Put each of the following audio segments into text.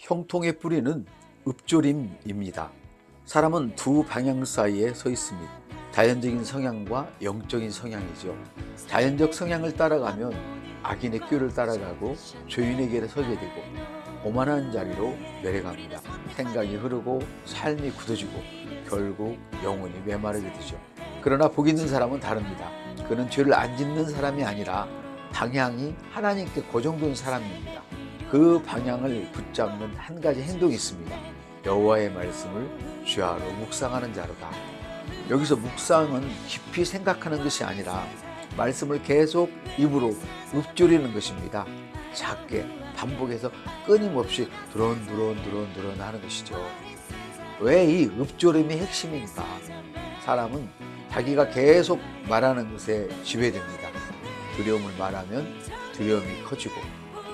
형통의 뿌리는 읍조림입니다. 사람은 두 방향 사이에 서 있습니다. 자연적인 성향과 영적인 성향이죠. 자연적 성향을 따라가면 악인의 꾀를 따라가고 죄인의 길에 서게 되고 오만한 자리로 내려갑니다. 생각이 흐르고 삶이 굳어지고 결국 영혼이 메마르게 되죠. 그러나 복 있는 사람은 다릅니다. 그는 죄를 안 짓는 사람이 아니라 방향이 하나님께 고정된 사람입니다. 그 방향을 붙잡는 한 가지 행동이 있습니다. 여호와의 말씀을 주야로 묵상하는 자로다. 여기서 묵상은 깊이 생각하는 것이 아니라 말씀을 계속 입으로 읊조리는 것입니다. 작게 반복해서 끊임없이 드론 하는 것이죠. 왜 이 읊조림이 핵심인가? 사람은 자기가 계속 말하는 것에 지배됩니다. 두려움을 말하면 두려움이 커지고,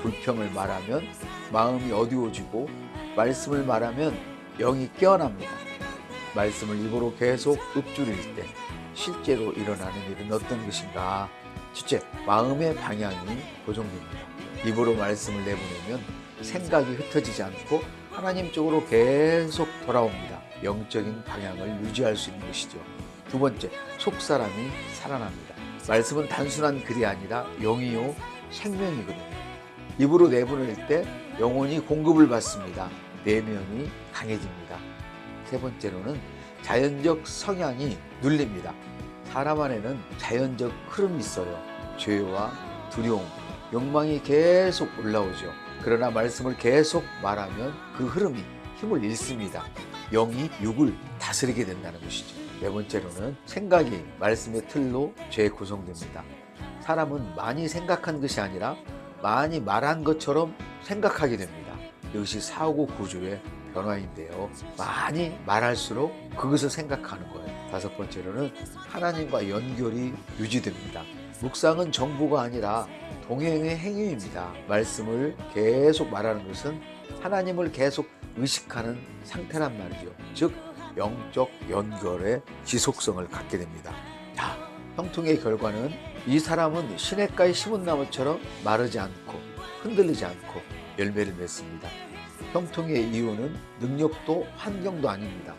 불평을 말하면 마음이 어두워지고, 말씀을 말하면 영이 깨어납니다. 말씀을 입으로 계속 읊조릴 때 실제로 일어나는 일은 어떤 것인가? 첫째, 마음의 방향이 고정됩니다. 입으로 말씀을 내보내면 생각이 흩어지지 않고 하나님 쪽으로 계속 돌아옵니다. 영적인 방향을 유지할 수 있는 것이죠. 두 번째, 속사람이 살아납니다. 말씀은 단순한 글이 아니라 영이요 생명이거든요. 입으로 내보낼 때 영혼이 공급을 받습니다. 내면이 강해집니다. 세 번째로는 자연적 성향이 눌립니다. 사람 안에는 자연적 흐름이 있어요. 죄와 두려움, 욕망이 계속 올라오죠. 그러나 말씀을 계속 말하면 그 흐름이 힘을 잃습니다. 영이 육을 다스리게 된다는 것이죠. 네 번째로는 생각이 말씀의 틀로 재구성됩니다. 사람은 많이 생각한 것이 아니라 많이 말한 것처럼 생각하게 됩니다. 이것이 사고 구조의 변화인데요. 많이 말할수록 그것을 생각하는 거예요. 다섯 번째로는 하나님과 연결이 유지됩니다. 묵상은 정보가 아니라 동행의 행위입니다. 말씀을 계속 말하는 것은 하나님을 계속 의식하는 상태란 말이죠. 즉 영적 연결의 지속성을 갖게 됩니다. 자, 형통의 결과는 이 사람은 시냇가에 심은 나무처럼 마르지 않고 흔들리지 않고 열매를 맺습니다. 형통의 이유는 능력도 환경도 아닙니다.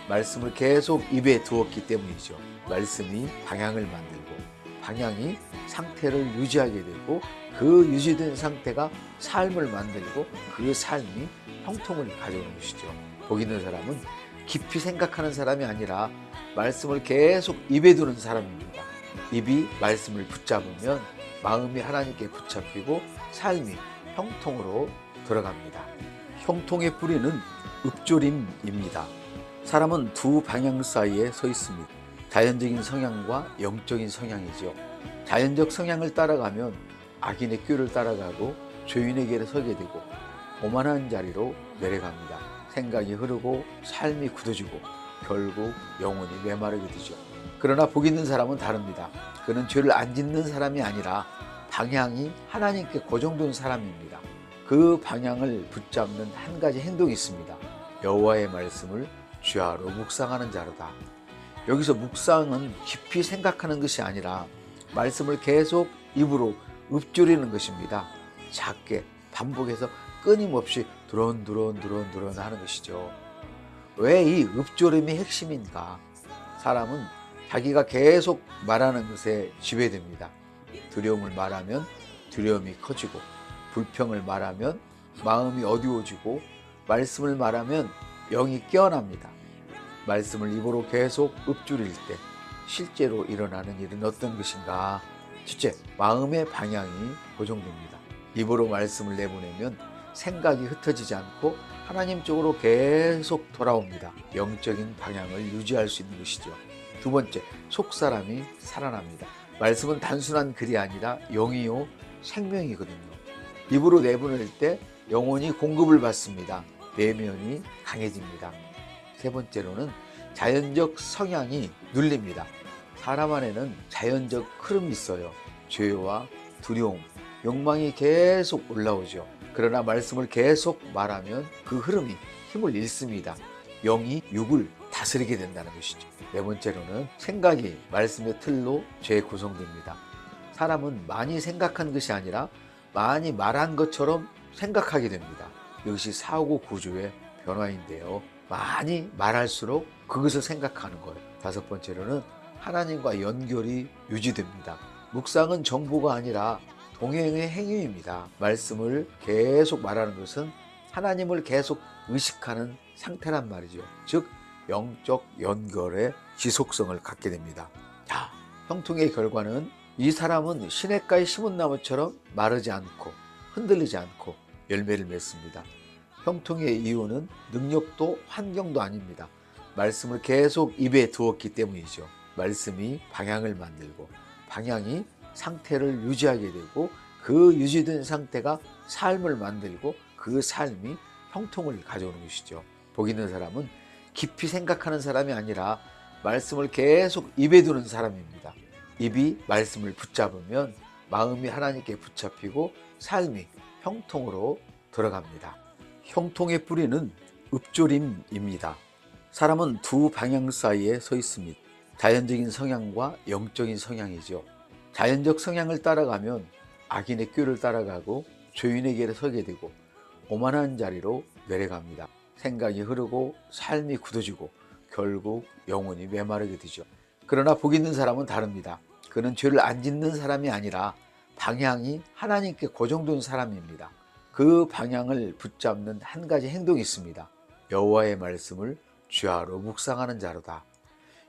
말씀을 계속 입에 두었기 때문이죠. 말씀이 방향을 만들고 방향이 상태를 유지하게 되고 그 유지된 상태가 삶을 만들고 그 삶이 형통을 가져오는 것이죠. 복 있는 사람은 깊이 생각하는 사람이 아니라 말씀을 계속 입에 두는 사람입니다. 입이 말씀을 붙잡으면 마음이 하나님께 붙잡히고 삶이 형통으로 들어갑니다. 형통의 뿌리는 읍조림입니다. 사람은 두 방향 사이에 서 있습니다. 자연적인 성향과 영적인 성향이죠. 자연적 성향을 따라가면 악인의 꾀를 따라가고 죄인의 길에 서게 되고 오만한 자리로 내려갑니다. 생각이 흐르고 삶이 굳어지고 결국 영혼이 메마르게 되죠. 그러나 복 있는 사람은 다릅니다. 그는 죄를 안 짓는 사람이 아니라 방향이 하나님께 고정된 사람입니다. 그 방향을 붙잡는 한 가지 행동이 있습니다. 여호와의 말씀을 주야로 묵상하는 자로다. 여기서 묵상은 깊이 생각하는 것이 아니라 말씀을 계속 입으로 읊조리는 것입니다. 작게 반복해서 끊임없이 드론 하는 것이죠. 왜 이 읊조림이 핵심인가? 사람은 자기가 계속 말하는 것에 지배됩니다. 두려움을 말하면 두려움이 커지고, 불평을 말하면 마음이 어두워지고, 말씀을 말하면 영이 깨어납니다. 말씀을 입으로 계속 읊조릴 때 실제로 일어나는 일은 어떤 것인가? 첫째, 마음의 방향이 고정됩니다. 입으로 말씀을 내보내면 생각이 흩어지지 않고 하나님 쪽으로 계속 돌아옵니다. 영적인 방향을 유지할 수 있는 것이죠. 두 번째, 속사람이 살아납니다. 말씀은 단순한 글이 아니라 영이요 생명이거든요. 입으로 내보낼 때 영혼이 공급을 받습니다. 내면이 강해집니다. 세 번째로는 자연적 성향이 눌립니다. 사람 안에는 자연적 흐름이 있어요. 죄와 두려움, 욕망이 계속 올라오죠. 그러나 말씀을 계속 말하면 그 흐름이 힘을 잃습니다. 영이 육을 다스리게 된다는 것이죠. 네 번째로는 생각이 말씀의 틀로 재구성됩니다. 사람은 많이 생각한 것이 아니라 많이 말한 것처럼 생각하게 됩니다. 이것이 사고 구조의 변화인데요. 많이 말할수록 그것을 생각하는 거예요. 다섯 번째로는 하나님과 연결이 유지됩니다. 묵상은 정보가 아니라 동행의 행위입니다. 말씀을 계속 말하는 것은 하나님을 계속 의식하는 상태란 말이죠. 즉 영적 연결의 지속성을 갖게 됩니다. 자, 형통의 결과는 이 사람은 시냇가에 심은 나무처럼 마르지 않고 흔들리지 않고 열매를 맺습니다. 형통의 이유는 능력도 환경도 아닙니다. 말씀을 계속 입에 두었기 때문이죠. 말씀이 방향을 만들고 방향이 상태를 유지하게 되고 그 유지된 상태가 삶을 만들고 그 삶이 형통을 가져오는 것이죠. 복 있는 사람은 깊이 생각하는 사람이 아니라 말씀을 계속 입에 두는 사람입니다. 입이 말씀을 붙잡으면 마음이 하나님께 붙잡히고 삶이 형통으로 들어갑니다. 형통의 뿌리는 읍조림입니다. 사람은 두 방향 사이에 서 있습니다. 자연적인 성향과 영적인 성향이죠. 자연적 성향을 따라가면 악인의 꾀를 따라가고 죄인의 길에 서게 되고 오만한 자리로 내려갑니다. 생각이 흐르고 삶이 굳어지고 결국 영혼이 메마르게 되죠. 그러나 복 있는 사람은 다릅니다. 그는 죄를 안 짓는 사람이 아니라 방향이 하나님께 고정된 사람입니다. 그 방향을 붙잡는 한 가지 행동이 있습니다. 여호와의 말씀을 주야로 묵상하는 자로다.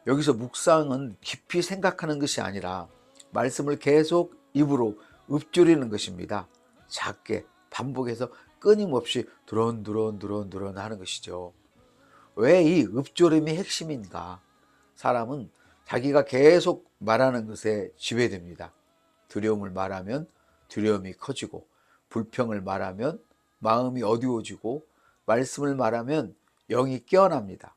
여기서 묵상은 깊이 생각하는 것이 아니라 말씀을 계속 입으로 읊조리는 것입니다. 작게 반복해서 끊임없이 두런두런 하는 것이죠. 왜 이 읊조림이 핵심인가? 사람은 자기가 계속 말하는 것에 지배됩니다. 두려움을 말하면 두려움이 커지고 불평을 말하면 마음이 어두워지고 말씀을 말하면 영이 깨어납니다.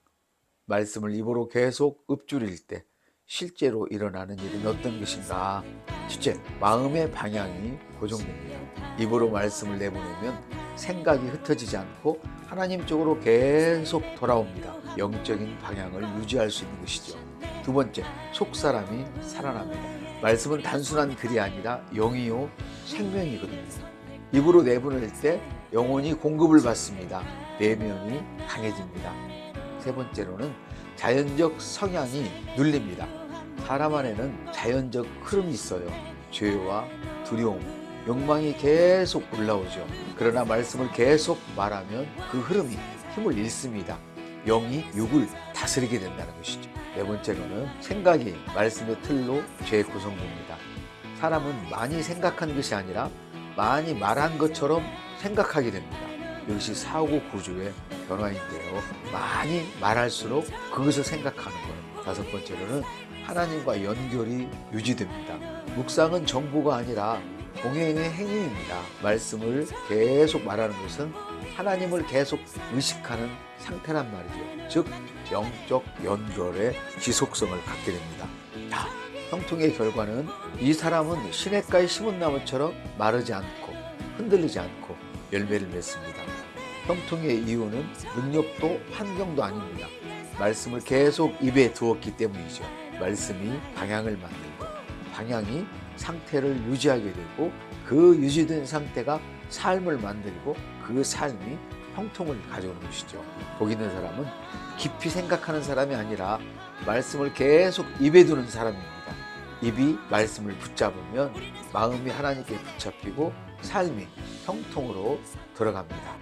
말씀을 입으로 계속 읊조릴 때 실제로 일어나는 일은 어떤 것인가? 첫째, 마음의 방향이 고정됩니다. 입으로 말씀을 내보내면 생각이 흩어지지 않고 하나님 쪽으로 계속 돌아옵니다. 영적인 방향을 유지할 수 있는 것이죠. 두 번째, 속사람이 살아납니다. 말씀은 단순한 글이 아니라 영이요 생명이거든요. 입으로 내보낼 때 영혼이 공급을 받습니다. 내면이 강해집니다. 세 번째로는 자연적 성향이 눌립니다. 사람 안에는 자연적 흐름이 있어요. 죄와 두려움, 욕망이 계속 올라오죠. 그러나 말씀을 계속 말하면 그 흐름이 힘을 잃습니다. 영이 육을 다스리게 된다는 것이죠. 네 번째로는 생각이 말씀의 틀로 재구성됩니다. 사람은 많이 생각한 것이 아니라 많이 말한 것처럼 생각하게 됩니다. 이것이 사고 구조의 변화인데요. 많이 말할수록 그것을 생각하는 거예요. 다섯 번째로는 하나님과 연결이 유지됩니다. 묵상은 정보가 아니라 동행의 행위입니다. 말씀을 계속 말하는 것은 하나님을 계속 의식하는 상태란 말이죠. 즉 영적 연결의 지속성을 갖게 됩니다. 형통의 결과는 이 사람은 시냇가에 심은 나무처럼 마르지 않고 흔들리지 않고 열매를 맺습니다. 형통의 이유는 능력도 환경도 아닙니다. 말씀을 계속 입에 두었기 때문이죠. 말씀이 방향을 만들고 방향이 상태를 유지하게 되고 그 유지된 상태가 삶을 만들고 그 삶이 형통을 가져오는 것이죠. 복 있는 사람은 깊이 생각하는 사람이 아니라 말씀을 계속 입에 두는 사람입니다. 입이 말씀을 붙잡으면 마음이 하나님께 붙잡히고 삶이 형통으로 들어갑니다.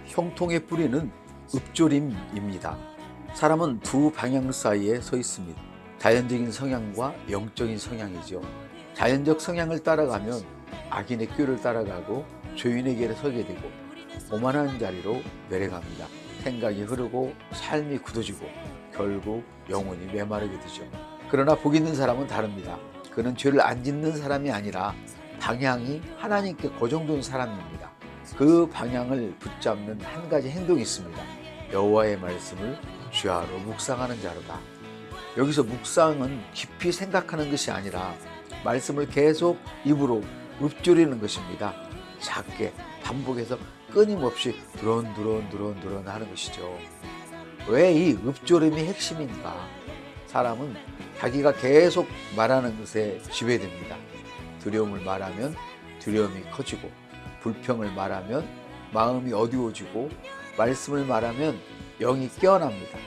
형통의 뿌리는 읍조림입니다. 사람은 두 방향 사이에 서 있습니다. 자연적인 성향과 영적인 성향이죠. 자연적 성향을 따라가면 악인의 꾀를 따라가고 죄인의 길에 서게 되고 오만한 자리로 내려갑니다. 생각이 흐르고 삶이 굳어지고 결국 영혼이 메마르게 되죠. 그러나 복 있는 사람은 다릅니다. 그는 죄를 안 짓는 사람이 아니라 방향이 하나님께 고정된 사람입니다. 그 방향을 붙잡는 한 가지 행동이 있습니다. 여호와의 말씀을 주야로 묵상하는 자로다. 여기서 묵상은 깊이 생각하는 것이 아니라 말씀을 계속 입으로 읊조리는 것입니다. 작게 반복해서 끊임없이 두런 하는 것이죠. 왜 이 읊조림이 핵심인가? 사람은 자기가 계속 말하는 것에 지배됩니다. 두려움을 말하면 두려움이 커지고 불평을 말하면 마음이 어두워지고 말씀을 말하면 영이 깨어납니다.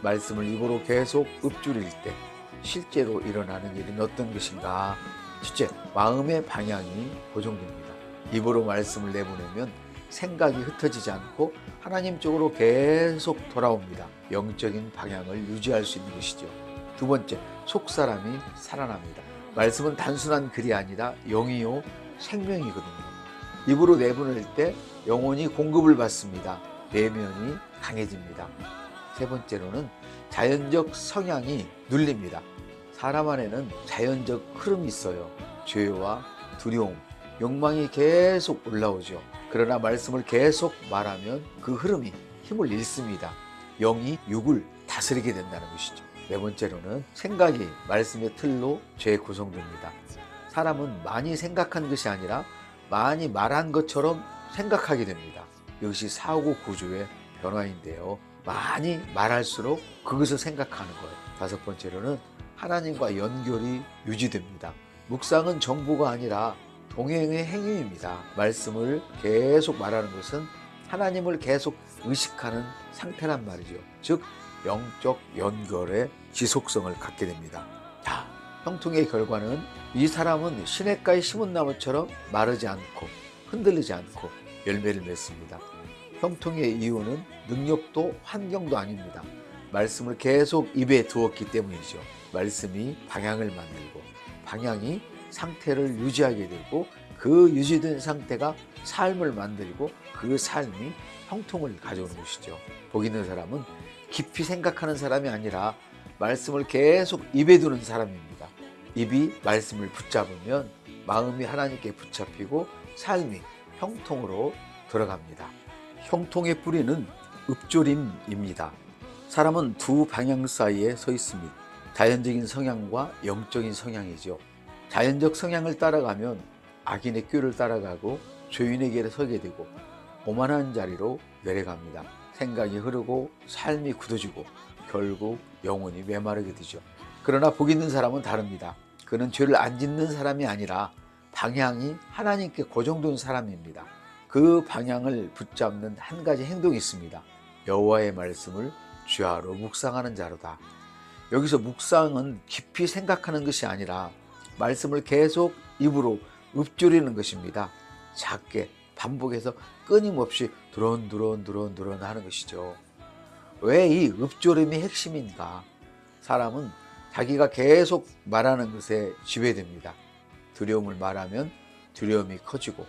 말씀을 입으로 계속 읊조릴 때 실제로 일어나는 일은 어떤 것인가? 첫째, 마음의 방향이 고정됩니다. 입으로 말씀을 내보내면 생각이 흩어지지 않고 하나님 쪽으로 계속 돌아옵니다. 영적인 방향을 유지할 수 있는 것이죠. 두 번째, 속사람이 살아납니다. 말씀은 단순한 글이 아니라 영이요 생명이거든요. 입으로 내보낼 때 영혼이 공급을 받습니다. 내면이 강해집니다. 세 번째로는 자연적 성향이 눌립니다. 사람 안에는 자연적 흐름이 있어요. 죄와 두려움, 욕망이 계속 올라오죠. 그러나 말씀을 계속 말하면 그 흐름이 힘을 잃습니다. 영이 육을 다스리게 된다는 것이죠. 네 번째로는 생각이 말씀의 틀로 재구성됩니다. 사람은 많이 생각한 것이 아니라 많이 말한 것처럼 생각하게 됩니다. 이것이 사고 구조의 변화인데요. 많이 말할수록 그것을 생각하는 거예요. 다섯 번째로는 하나님과 연결이 유지됩니다. 묵상은 정보가 아니라 동행의 행위입니다. 말씀을 계속 말하는 것은 하나님을 계속 의식하는 상태란 말이죠. 즉 영적 연결의 지속성을 갖게 됩니다. 자, 형통의 결과는 이 사람은 시냇가에 심은 나무처럼 마르지 않고 흔들리지 않고 열매를 맺습니다. 형통의 이유는 능력도 환경도 아닙니다. 말씀을 계속 입에 두었기 때문이죠. 말씀이 방향을 만들고 방향이 상태를 유지하게 되고 그 유지된 상태가 삶을 만들고 그 삶이 형통을 가져오는 것이죠. 복 있는 사람은 깊이 생각하는 사람이 아니라 말씀을 계속 입에 두는 사람입니다. 입이 말씀을 붙잡으면 마음이 하나님께 붙잡히고 삶이 형통으로 들어갑니다. 형통의 뿌리는 읊조림입니다. 사람은 두 방향 사이에 서 있습니다. 자연적인 성향과 영적인 성향이죠. 자연적 성향을 따라가면 악인의 꾀를 따라가고 죄인의 길에 서게 되고 오만한 자리로 내려갑니다. 생각이 흐르고 삶이 굳어지고 결국 영혼이 메마르게 되죠. 그러나 복 있는 사람은 다릅니다. 그는 죄를 안 짓는 사람이 아니라 방향이 하나님께 고정된 사람입니다. 그 방향을 붙잡는 한 가지 행동이 있습니다. 여호와의 말씀을 주야로 묵상하는 자로다. 여기서 묵상은 깊이 생각하는 것이 아니라 말씀을 계속 입으로 읊조리는 것입니다. 작게 반복해서 끊임없이 두런두런 하는 것이죠. 왜 이 읊조림이 핵심인가? 사람은 자기가 계속 말하는 것에 지배됩니다. 두려움을 말하면 두려움이 커지고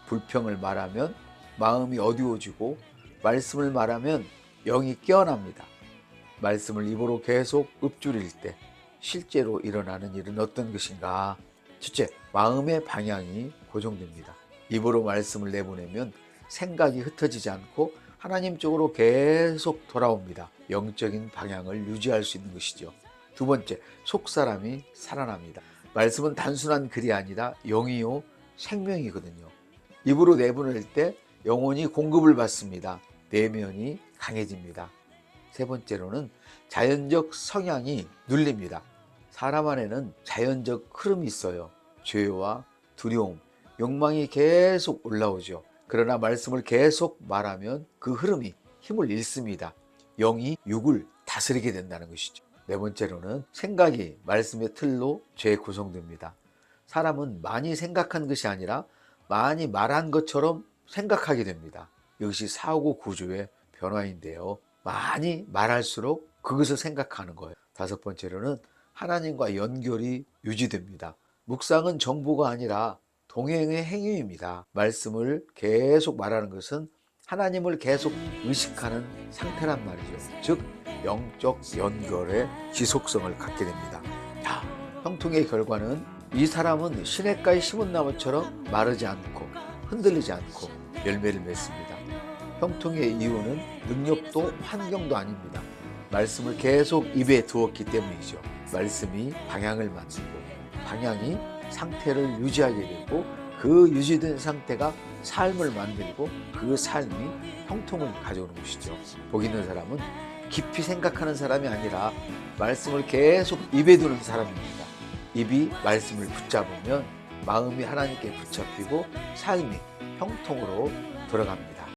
불평을 말하면 마음이 어두워지고 말씀을 말하면 영이 깨어납니다. 말씀을 입으로 계속 읊조릴 때 실제로 일어나는 일은 어떤 것인가? 첫째, 마음의 방향이 고정됩니다. 입으로 말씀을 내보내면 생각이 흩어지지 않고 하나님 쪽으로 계속 돌아옵니다. 영적인 방향을 유지할 수 있는 것이죠. 두 번째, 속사람이 살아납니다. 말씀은 단순한 글이 아니라 영이요 생명이거든요. 입으로 내보낼 때 영혼이 공급을 받습니다. 내면이 강해집니다. 세 번째로는 자연적 성향이 눌립니다. 사람 안에는 자연적 흐름이 있어요. 죄와 두려움, 욕망이 계속 올라오죠. 그러나 말씀을 계속 말하면 그 흐름이 힘을 잃습니다. 영이 육을 다스리게 된다는 것이죠. 네 번째로는 생각이 말씀의 틀로 재구성됩니다. 사람은 많이 생각한 것이 아니라 많이 말한 것처럼 생각하게 됩니다. 이것이 사고 구조의 변화인데요. 많이 말할수록 그것을 생각하는 거예요. 다섯 번째로는 하나님과 연결이 유지됩니다. 묵상은 정보가 아니라 동행의 행위입니다. 말씀을 계속 말하는 것은 하나님을 계속 의식하는 상태란 말이죠. 즉 영적 연결의 지속성을 갖게 됩니다. 자, 형통의 결과는 이 사람은 시냇가에 심은 나무처럼 마르지 않고 흔들리지 않고 열매를 맺습니다. 형통의 이유는 능력도 환경도 아닙니다. 말씀을 계속 입에 두었기 때문이죠. 말씀이 방향을 만들고 방향이 상태를 유지하게 되고 그 유지된 상태가 삶을 만들고 그 삶이 형통을 가져오는 것이죠. 복 있는 사람은 깊이 생각하는 사람이 아니라 말씀을 계속 입에 두는 사람입니다. 입이 말씀을 붙잡으면 마음이 하나님께 붙잡히고 삶이 형통으로 들어갑니다.